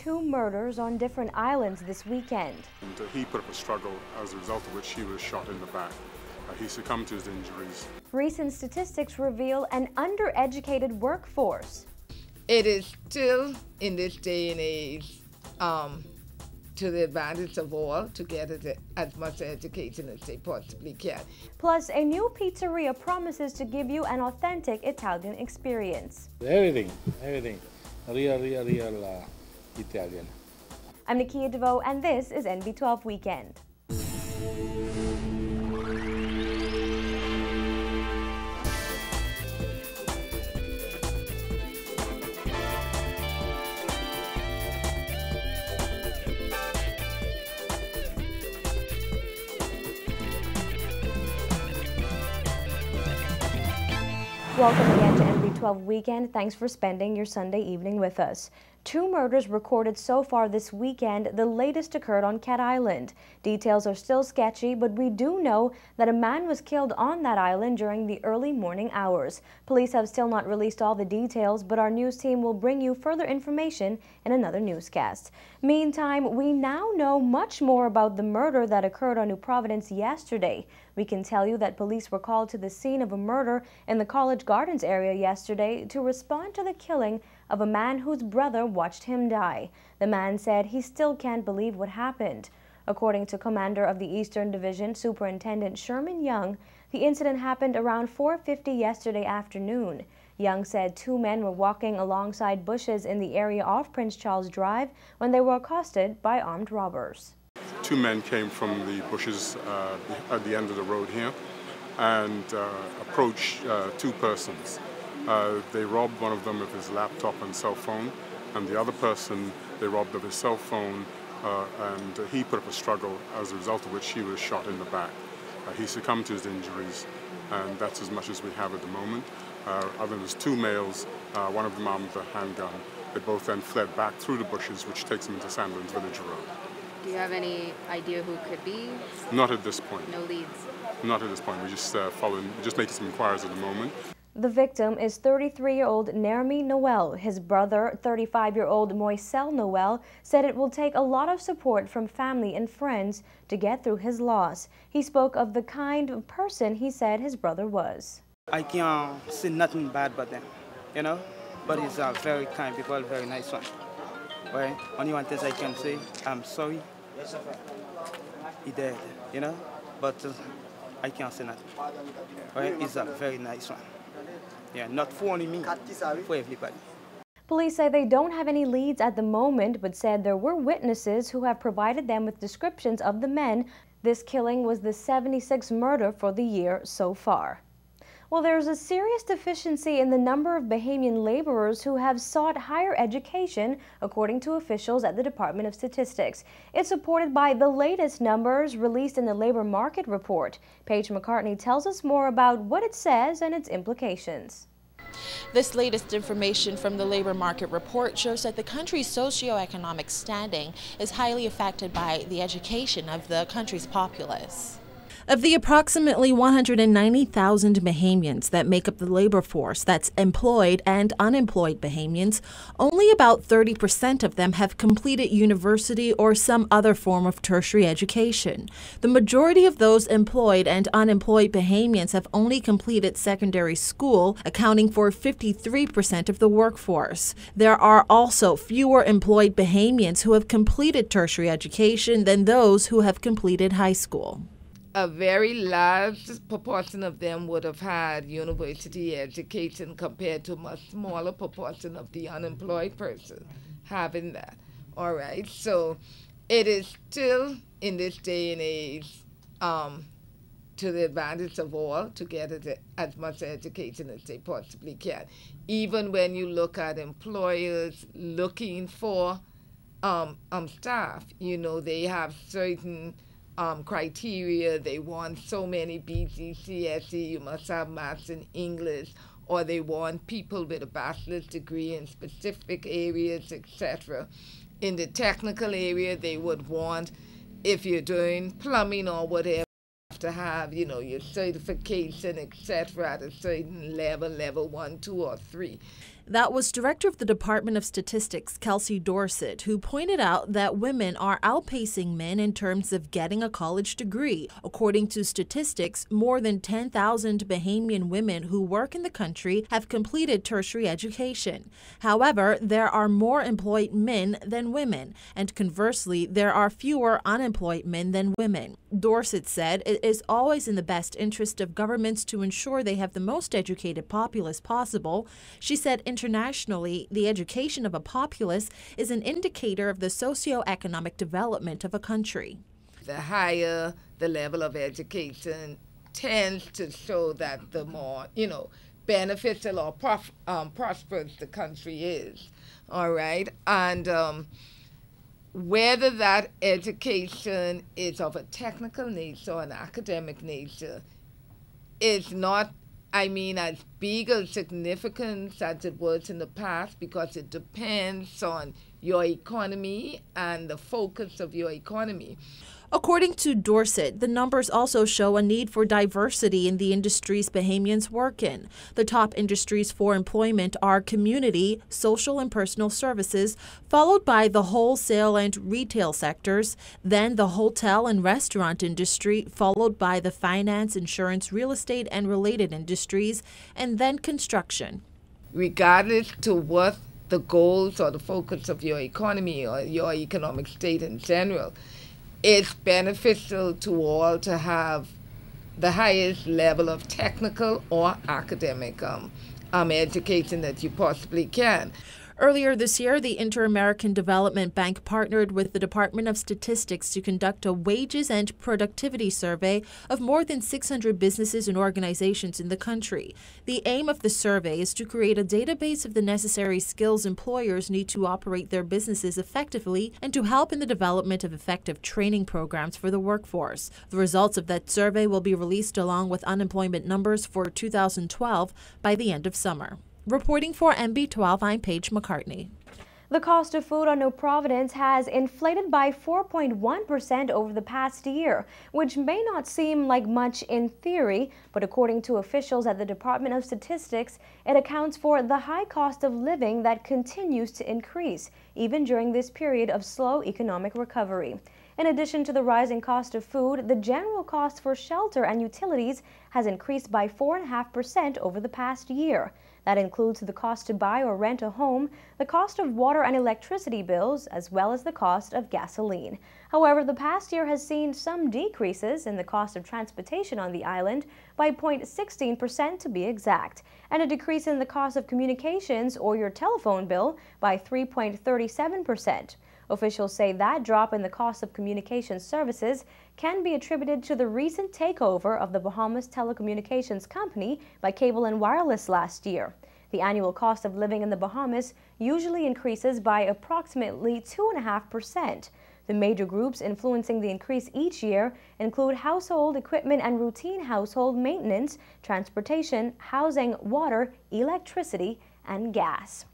two murders on different islands this weekend. And he put up a struggle, as a result of which he was shot in the back. He succumbed to his injuries. Recent statistics reveal an undereducated workforce. It is still, in this day and age, to the advantage of all to get as much education as they possibly can. Plus, a new pizzeria promises to give you an authentic Italian experience. Everything. Real Italian. I'm Nakia DeVoe, and this is NB12 Weekend. Welcome again to NB12 Weekend. Thanks for spending your Sunday evening with us. Two murders recorded so far this weekend. The latest occurred on Cat Island. Details are still sketchy, but we do know that a man was killed on that island during the early morning hours. Police have still not released all the details, but our news team will bring you further information in another newscast. Meantime, we now know much more about the murder that occurred on New Providence yesterday. We can tell you that police were called to the scene of a murder in the College Gardens area yesterday to respond to the killing of a man whose brother watched him die. The man said he still can't believe what happened. According to Commander of the Eastern Division, Superintendent Sherman Young, the incident happened around 4:50 yesterday afternoon. Young said two men were walking alongside bushes in the area off Prince Charles Drive when they were accosted by armed robbers. Two men came from the bushes at the end of the road here and approached two persons. They robbed one of them of his laptop and cell phone, and the other person they robbed of his cell phone, and he put up a struggle, as a result of which he was shot in the back. He succumbed to his injuries, and that's as much as we have at the moment. Other than those two males, one of them armed with a handgun. They both then fled back through the bushes, which takes them into Sandlands Village Road. Do you have any idea who could be? Not at this point. No leads? Not at this point. We're just making some inquiries at the moment. The victim is 33-year-old Nermi Noel. His brother, 35-year-old Moisel Noel, said it will take a lot of support from family and friends to get through his loss. He spoke of the kind of person he said his brother was. I can't say nothing bad about them, you know, but he's a very kind people, very nice one. Right? Only one thing I can say, I'm sorry. He died, you know, but I can't say nothing. Right? He's a very nice one. Yeah, not for only me, for everybody. Police say they don't have any leads at the moment, but said there were witnesses who have provided them with descriptions of the men. This killing was the 76th murder for the year so far. Well, there's a serious deficiency in the number of Bahamian laborers who have sought higher education, according to officials at the Department of Statistics. It's supported by the latest numbers released in the Labor Market Report. Paige McCartney tells us more about what it says and its implications. This latest information from the Labor Market Report shows that the country's socioeconomic standing is highly affected by the education of the country's populace. Of the approximately 190,000 Bahamians that make up the labor force that's employed and unemployed Bahamians, only about 30% of them have completed university or some other form of tertiary education. The majority of those employed and unemployed Bahamians have only completed secondary school, accounting for 53% of the workforce. There are also fewer employed Bahamians who have completed tertiary education than those who have completed high school. A very large proportion of them would have had university education compared to a much smaller proportion of the unemployed person having that. All right, so it is still, in this day and age, to the advantage of all to get as much education as they possibly can. Even when you look at employers looking for staff, you know, they have certain criteria. They want so many BGCSE, you must have maths and English, or they want people with a bachelor's degree in specific areas, etc. In the technical area, they would want, if you're doing plumbing or whatever, you have to have, you know, your certification, etc. at a certain level, level 1, 2, or 3. That was Director of the Department of Statistics, Kelsey Dorsett, who pointed out that women are outpacing men in terms of getting a college degree. According to statistics, more than 10,000 Bahamian women who work in the country have completed tertiary education. However, there are more employed men than women, and conversely, there are fewer unemployed men than women. Dorsett said it is always in the best interest of governments to ensure they have the most educated populace possible. She said internationally, the education of a populace is an indicator of the socio-economic development of a country. The higher the level of education tends to show that the more, beneficial or prosperous the country is. All right. And whether that education is of a technical nature or an academic nature is not, as big a significance as it was in the past, because it depends on your economy and the focus of your economy. According to Dorsett, the numbers also show a need for diversity in the industries Bahamians work in. The top industries for employment are community, social and personal services, followed by the wholesale and retail sectors, then the hotel and restaurant industry, followed by the finance, insurance, real estate and related industries, and then construction. Regardless to what the goals or the focus of your economy or your economic state in general, it's beneficial to all to have the highest level of technical or academic education that you possibly can. Earlier this year, the Inter-American Development Bank partnered with the Department of Statistics to conduct a wages and productivity survey of more than 600 businesses and organizations in the country. The aim of the survey is to create a database of the necessary skills employers need to operate their businesses effectively and to help in the development of effective training programs for the workforce. The results of that survey will be released along with unemployment numbers for 2012 by the end of summer. Reporting for MB12, I'm Paige McCartney. The cost of food on New Providence has inflated by 4.1% over the past year, which may not seem like much in theory, but according to officials at the Department of Statistics, it accounts for the high cost of living that continues to increase, even during this period of slow economic recovery. In addition to the rising cost of food, the general cost for shelter and utilities has increased by 4.5% over the past year. That includes the cost to buy or rent a home, the cost of water and electricity bills, as well as the cost of gasoline. However, the past year has seen some decreases in the cost of transportation on the island by 0.16% to be exact, and a decrease in the cost of communications or your telephone bill by 3.37%. Officials say that drop in the cost of communication services can be attributed to the recent takeover of the Bahamas Telecommunications Company by Cable and Wireless last year. The annual cost of living in the Bahamas usually increases by approximately 2.5%. The major groups influencing the increase each year include household equipment and routine household maintenance, transportation, housing, water, electricity, and gas.